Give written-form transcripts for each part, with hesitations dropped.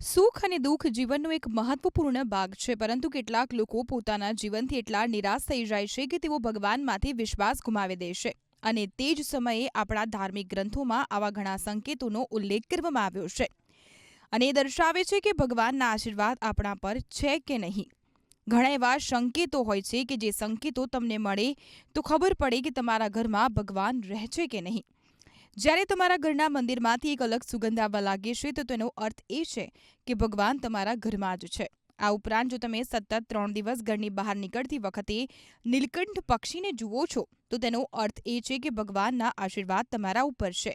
સુખ અને દુઃખ જીવનનો એક મહત્વપૂર્ણ ભાગ છે, પરંતુ કેટલાક લોકો પોતાના જીવનથી એટલા નિરાશ થઈ જાય છે કે તેઓ ભગવાનમાંથી વિશ્વાસ ગુમાવી દે છે. અને તે જ સમયે આપણા ધાર્મિક ગ્રંથોમાં આવા ઘણા સંકેતોનો ઉલ્લેખ કરવામાં આવ્યો છે. અને એ દર્શાવે છે કે ભગવાનના આશીર્વાદ આપણા પર છે કે નહીં. ઘણા એવા સંકેતો હોય છે કે જે સંકેતો તમને મળે તો ખબર પડે કે તમારા ઘરમાં ભગવાન રહે છે કે નહીં. જ્યારે તમારા ઘરના મંદિરમાંથી એક અલગ સુગંધ આવવા લાગે છે તો તેનો અર્થ એ છે કે ભગવાન તમારા ઘરમાં જ છે. આ ઉપરાંત જો તમે સતત 3 દિવસ ઘરની બહાર નીકળતી વખતે નીલકંઠ પક્ષીને જુઓ છો તો તેનો અર્થ એ છે કે ભગવાનના આશીર્વાદ તમારા ઉપર છે.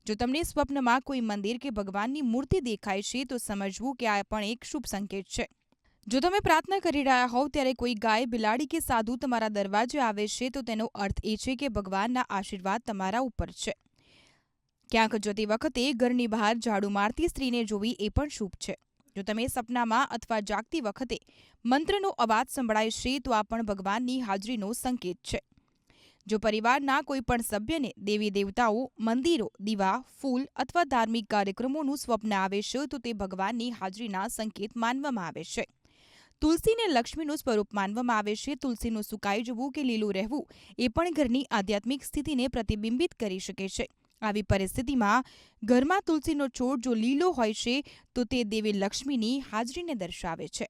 જો તમને સ્વપ્નમાં કોઈ મંદિર કે ભગવાનની મૂર્તિ દેખાય છે તો સમજવું કે આ પણ એક શુભ સંકેત છે. જો તમે પ્રાર્થના કરી રહ્યા હોવ ત્યારે કોઈ ગાય, બિલાડી કે સાધુ તમારા દરવાજે આવે છે તો તેનો અર્થ એ છે કે ભગવાનના આશીર્વાદ તમારા ઉપર છે. ક્યાંક જતી વખતે ઘરની બહાર ઝાડુ મારતી સ્ત્રીને જોવી એ પણ શુભ છે. જો તમે સપનામાં અથવા જાગતી વખતે મંત્રનો અવાજ સંભળાય છે તો આ પણ ભગવાનની હાજરીનો સંકેત છે. જો પરિવારના કોઈ પણ સભ્યને દેવી દેવતાઓ, મંદિરો, દીવા, ફૂલ અથવા ધાર્મિક કાર્યક્રમોનું સ્વપ્ન આવે છે તો તે ભગવાનની હાજરીના સંકેત માનવામાં આવે છે. તુલસીને લક્ષ્મીનું સ્વરૂપ માનવામાં આવે છે. તુલસીનું સુકાઈ જવું કે લીલું રહેવું એ પણ ઘરની આધ્યાત્મિક સ્થિતિને પ્રતિબિંબિત કરી શકે છે. આવી પરિસ્થિતિમાં ઘરમાં તુલસીનો છોડ જો લીલો હોય છે તો તે દેવી લક્ષ્મીની હાજરીને દર્શાવે છે.